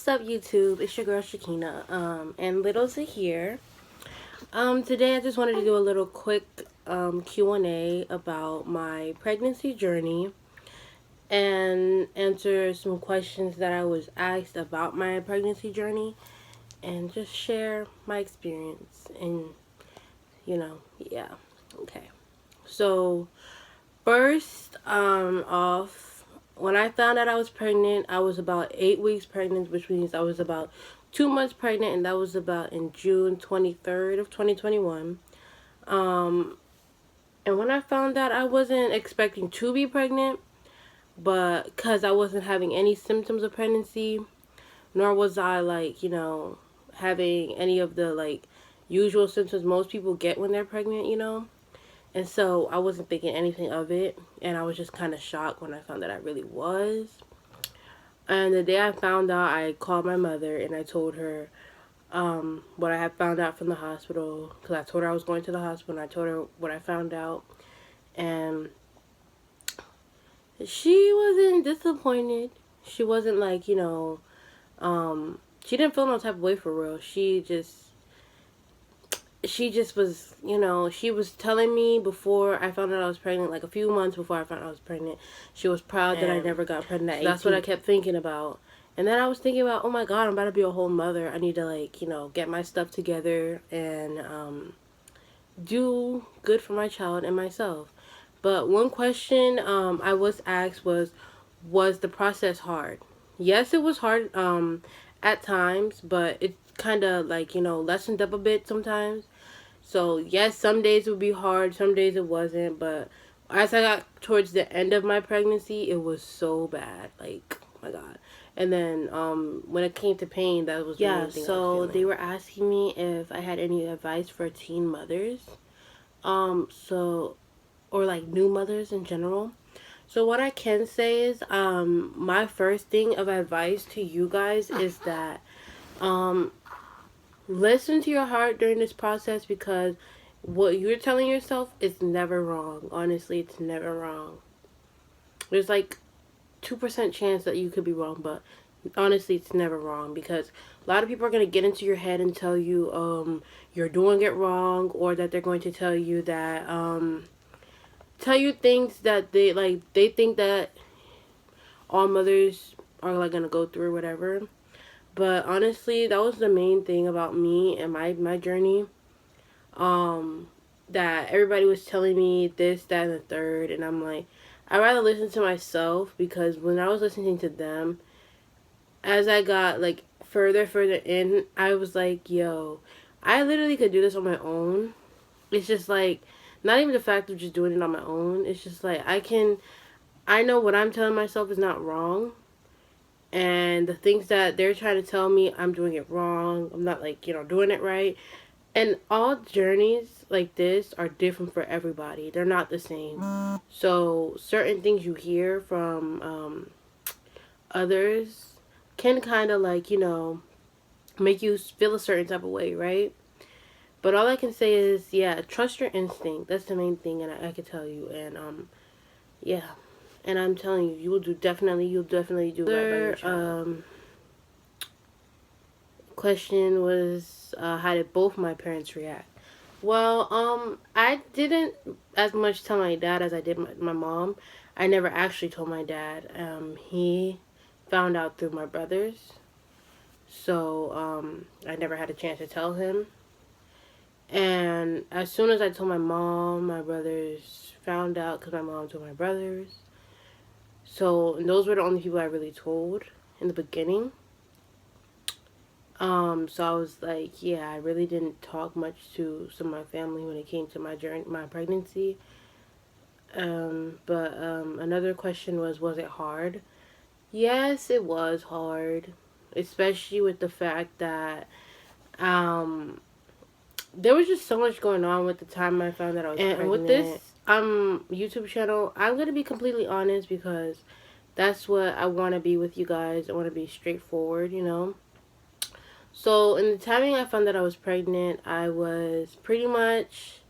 What's up, YouTube? It's your girl Shakina, and Little's here. Today I just wanted to do a little quick Q&A about my pregnancy journey and answer some questions that I was asked about my pregnancy journey and just share my experience and yeah. Okay. So, first off, when I found out I was pregnant, I was about 8 weeks pregnant, which means I was about 2 months pregnant, and that was about in June 23rd of 2021. Um, and when I found out, I wasn't expecting to be pregnant, but because I wasn't having any symptoms of pregnancy, nor was I having any of the usual symptoms most people get when they're pregnant. And so I wasn't thinking anything of it, and I was just kind of shocked when I found that I really was. And the day I found out, I called my mother and I told her what I had found out from the hospital, because I told her I was going to the hospital, and I told her what I found out. And she wasn't disappointed. She wasn't she didn't feel no type of way for real. She just was, she was telling me before I found out I was pregnant, like a few months before I found out I was pregnant, she was proud that I never got pregnant at 18. That's what I kept thinking about. And then I was thinking about, oh my God, I'm about to be a whole mother. I need to, get my stuff together and do good for my child and myself. But one question I was asked was the process hard? Yes, it was hard at times, but it kind of lessened up a bit sometimes. So yes, some days would be hard, some days it wasn't, but as I got towards the end of my pregnancy, it was so bad. Like, oh my God. And then when it came to pain, that was the main thing. So they were asking me if I had any advice for teen mothers. Or like new mothers in general. So what I can say is my first thing of advice to you guys is that listen to your heart during this process, because what you're telling yourself is never wrong. Honestly, it's never wrong. There's 2% chance that you could be wrong, but honestly, it's never wrong, because a lot of people are going to get into your head and tell you you're doing it wrong, or that they're going to tell you that tell you things that they think that all mothers are going to go through or whatever. But honestly, that was the main thing about me and my journey. That everybody was telling me this, that, and the third, and I'm like, I'd rather listen to myself, because when I was listening to them, as I got further in, I was like, yo, I literally could do this on my own. It's just not even the fact of just doing it on my own. It's just I know what I'm telling myself is not wrong. And the things that they're trying to tell me, I'm doing it wrong. I'm not doing it right. And all journeys like this are different for everybody. They're not the same. So certain things you hear from others can kind of make you feel a certain type of way, right? But all I can say is, yeah, trust your instinct. That's the main thing, and I can tell you. And yeah, and I'm telling you, you'll definitely do right by your child. Question was, how did both my parents react? Well, I didn't as much tell my dad as I did my mom. I never actually told my dad. He found out through my brothers, so I never had a chance to tell him. And as soon as I told my mom, my brothers found out, because my mom told my brothers. So, and those were the only people I really told in the beginning. So I was like, yeah, I really didn't talk much to some of my family when it came to my journey, my pregnancy. But another question was it hard? Yes, it was hard, especially with the fact that there was just so much going on with the time I found out I was pregnant. And with this YouTube channel, I'm gonna be completely honest, because that's what I want to be with you guys. I want to be straightforward, So in the timing I found that I was pregnant, I was pretty much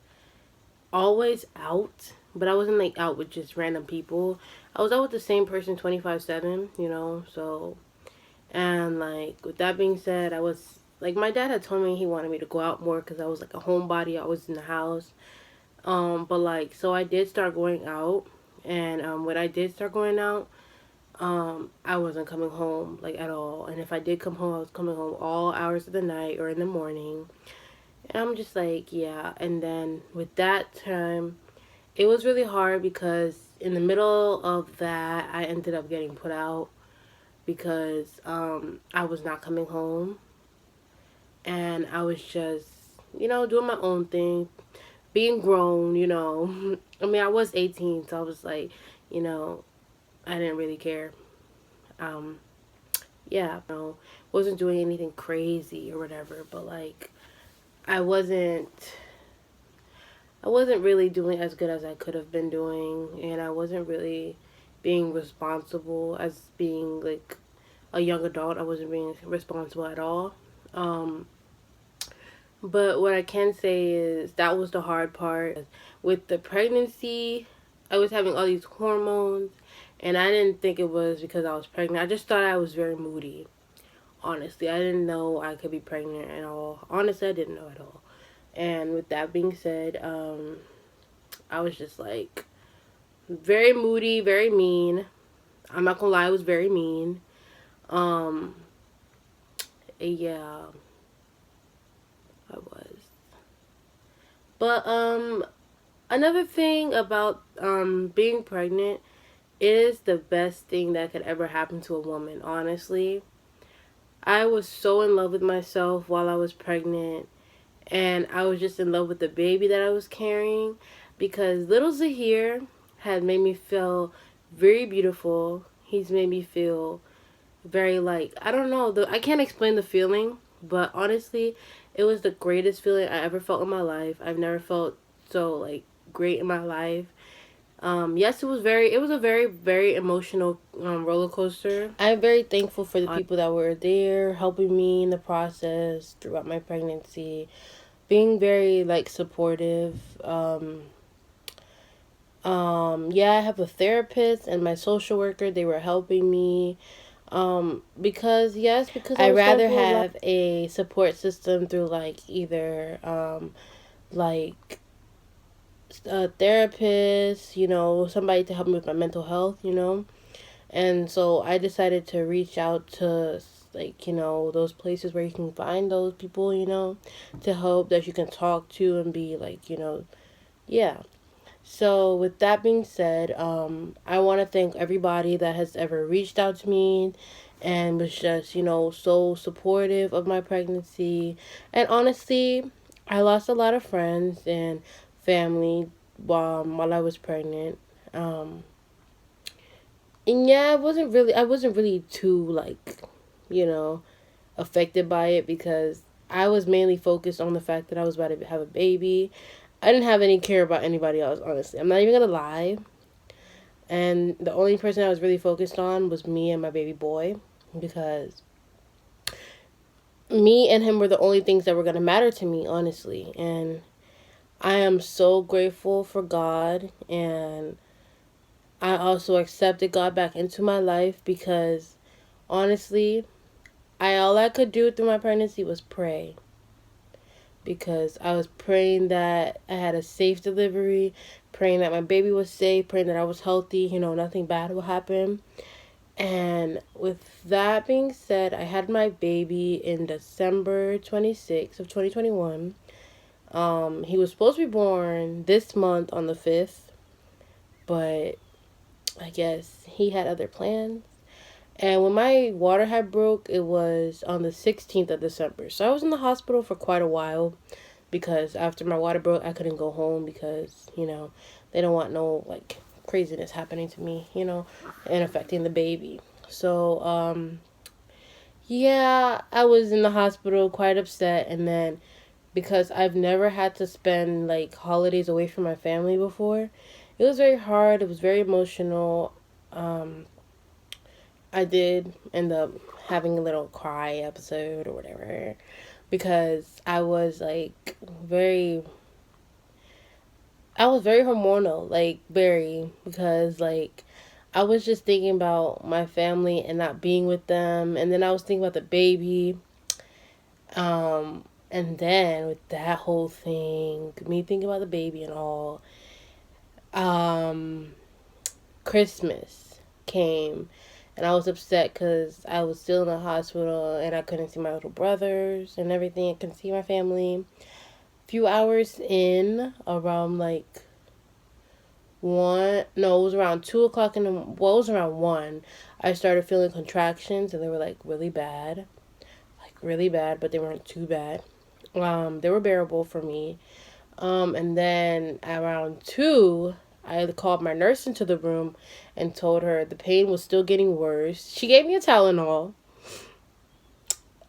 always out, but I wasn't out with just random people. I was out with the same person 24/7, so And like with that being said, I was like my dad had told me he wanted me to go out more because I was like a homebody. I was in the house. But like so I did start going out, and when I did start going out, I wasn't coming home like at all. And if I did come home, I was coming home all hours of the night or in the morning. And I'm just like, yeah. And then with that time, it was really hard because in the middle of that, I ended up getting put out because I was not coming home, and I was just, doing my own thing, being grown. I mean, I was 18, so I was like, you know, I didn't really care. Um, yeah, wasn't doing anything crazy or whatever, but like, I wasn't. I wasn't really doing as good as I could have been doing, and I wasn't really being responsible as being like a young adult. I wasn't being responsible at all. Um, but what I can say is that was the hard part. With the pregnancy, I was having all these hormones, and I didn't think it was because I was pregnant. I just thought I was very moody. Honestly, I didn't know I could be pregnant at all. Honestly, I didn't know at all. And with that being said, I was just like very moody, very mean. I'm not gonna lie, I was very mean. Um, yeah, I was. But another thing about being pregnant is the best thing that could ever happen to a woman. Honestly, I was so in love with myself while I was pregnant, and I was just in love with the baby that I was carrying because little Zahir had made me feel very beautiful. He's made me feel very like I don't know, I can't explain the feeling, but honestly, it was the greatest feeling I ever felt in my life. I've never felt so like great in my life. Yes, it was a very emotional roller coaster. I'm very thankful for the people that were there helping me in the process throughout my pregnancy, being very like supportive. Yeah, I have a therapist and my social worker. They were helping me. Because I rather have a support system through like either like a therapist, somebody to help me with my mental health. And so I decided to reach out to like, those places where you can find those people, to help that you can talk to and be like, yeah. So, with that being said, I want to thank everybody that has ever reached out to me and was just, so supportive of my pregnancy. And honestly, I lost a lot of friends and family while I was pregnant. Um, and yeah, I wasn't really too, like, you know, affected by it because I was mainly focused on the fact that I was about to have a baby. I didn't have any care about anybody else, honestly. I'm not even gonna lie. And the only person I was really focused on was me and my baby boy because me and him were the only things that were gonna matter to me, honestly. And I am so grateful for God, and I also accepted God back into my life because honestly, all I could do through my pregnancy was pray because I was praying that I had a safe delivery, praying that my baby was safe, praying that I was healthy, nothing bad will happen. And with that being said, I had my baby in December 26th of 2021. He was supposed to be born this month on the 5th, but I guess he had other plans. And when my water had broke, it was on the 16th of December. So I was in the hospital for quite a while because after my water broke, I couldn't go home because, they don't want no, like, craziness happening to me, and affecting the baby. So, yeah, I was in the hospital quite upset. And then because I've never had to spend, like, holidays away from my family before, it was very hard. It was very emotional. I did end up having a little cry episode or whatever because very I was very hormonal, like very because like I was just thinking about my family and not being with them, and then I was thinking about the baby. Um, and then with that whole thing, me thinking about the baby and all, um, Christmas came, and I was upset because I was still in the hospital and I couldn't see my little brothers and everything. I couldn't see my family. A few hours in, around like one, no, it was around 2 o'clock in the, well, it was around one. I started feeling contractions, and they were like really bad, but they weren't too bad. They were bearable for me. And then around two, I called my nurse into the room and told her the pain was still getting worse. She gave me a Tylenol.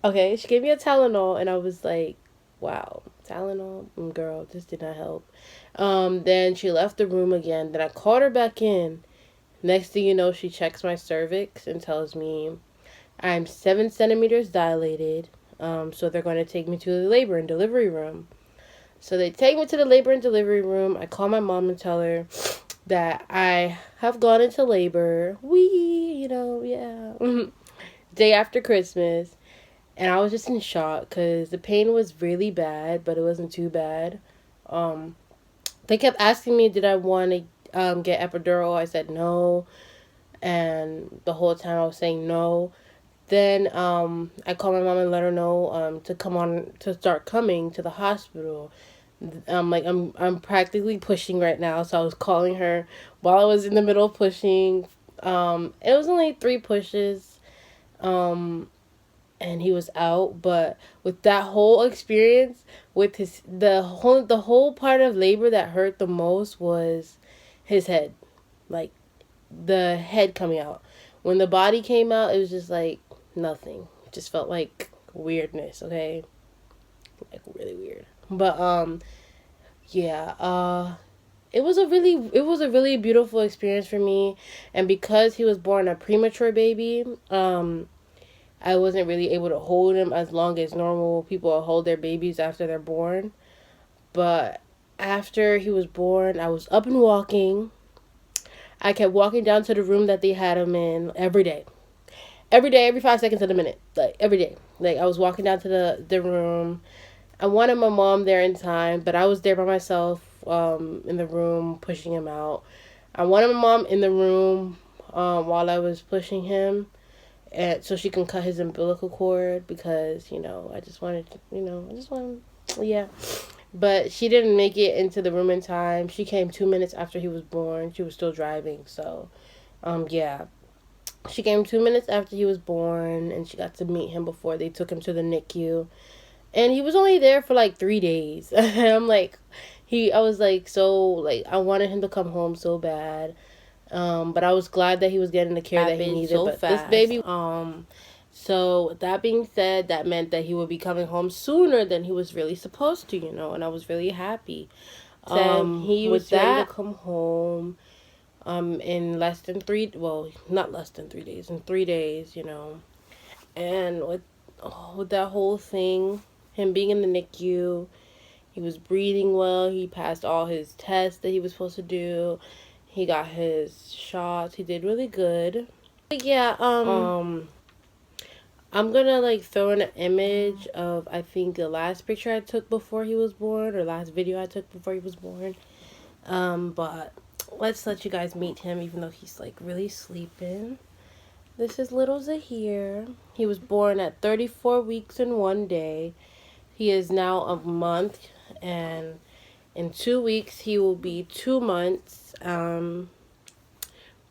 Okay, she gave me a Tylenol, and I was like, wow, Tylenol, girl, this did not help. Then she left the room again. Then I called her back in. Next thing you know, she checks my cervix and tells me I'm 7 centimeters dilated. So they're going to take me to the labor and delivery room. So they take me to the labor and delivery room. I call my mom and tell her that I have gone into labor. Yeah. Day after Christmas. And I was just in shock because the pain was really bad, but it wasn't too bad. Um, they kept asking me, did I want to get epidural? I said no. And the whole time I was saying no. Then I called my mom and let her know to start coming to the hospital. I'm practically pushing right now, so I was calling her while I was in the middle of pushing. It was only 3 pushes. And he was out, but with that whole experience, with the whole part of labor that hurt the most was his head. Like the head coming out. When the body came out, it was just like nothing. It just felt like weirdness, okay? Like really weird. But yeah, it was a really beautiful experience for me, and because he was born a premature baby, I wasn't really able to hold him as long as normal people hold their babies after they're born. But after he was born, I was up and walking. I kept walking down to the room that they had him in every day. Every day, every 5 seconds of a minute. Like every day. Like I was walking down to the room. I wanted my mom there in time, but I was there by myself, in the room pushing him out. I wanted my mom in the room while I was pushing him, and so she can cut his umbilical cord because yeah. But she didn't make it into the room in time. She came 2 minutes after he was born. She was still driving, so yeah. She came 2 minutes after he was born, and she got to meet him before they took him to the NICU. And he was only there for like 3 days. I was like, so, like, I wanted him to come home so bad. But I was glad that he was getting the care that he needed. So but fast. This baby, so with that being said, that meant that he would be coming home sooner than he was really supposed to, and I was really happy. He was ready to come home. In less than not less than 3 days, in 3 days, and with that whole thing, him being in the NICU, he was breathing well. He passed all his tests that he was supposed to do. He got his shots. He did really good. But yeah, I'm gonna like throw in an image of I think the last picture I took before he was born, or last video I took before he was born. But let's let you guys meet him, even though he's like really sleeping. This is little Zahir. He was born at 34 weeks and 1 day. He is now a month, and in 2 weeks he will be 2 months. But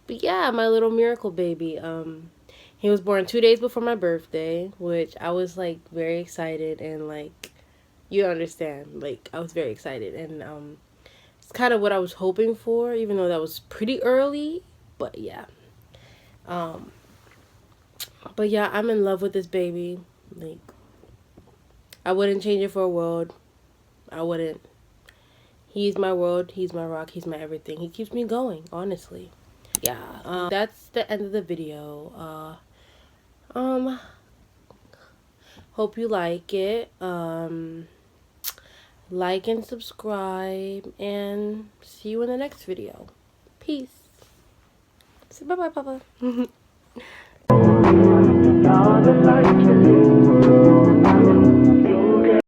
yeah, my little miracle baby. He was born 2 days before my birthday, which I was like very excited, and like you understand, like I was very excited, and it's kind of what I was hoping for, even though that was pretty early. But yeah, I'm in love with this baby. Like, I wouldn't change it for a world. I wouldn't. He's my world. He's my rock. He's my everything. He keeps me going, honestly. Yeah. That's the end of the video. Hope you like it. Like and subscribe, and see you in the next video. Peace. Say bye-bye, Papa.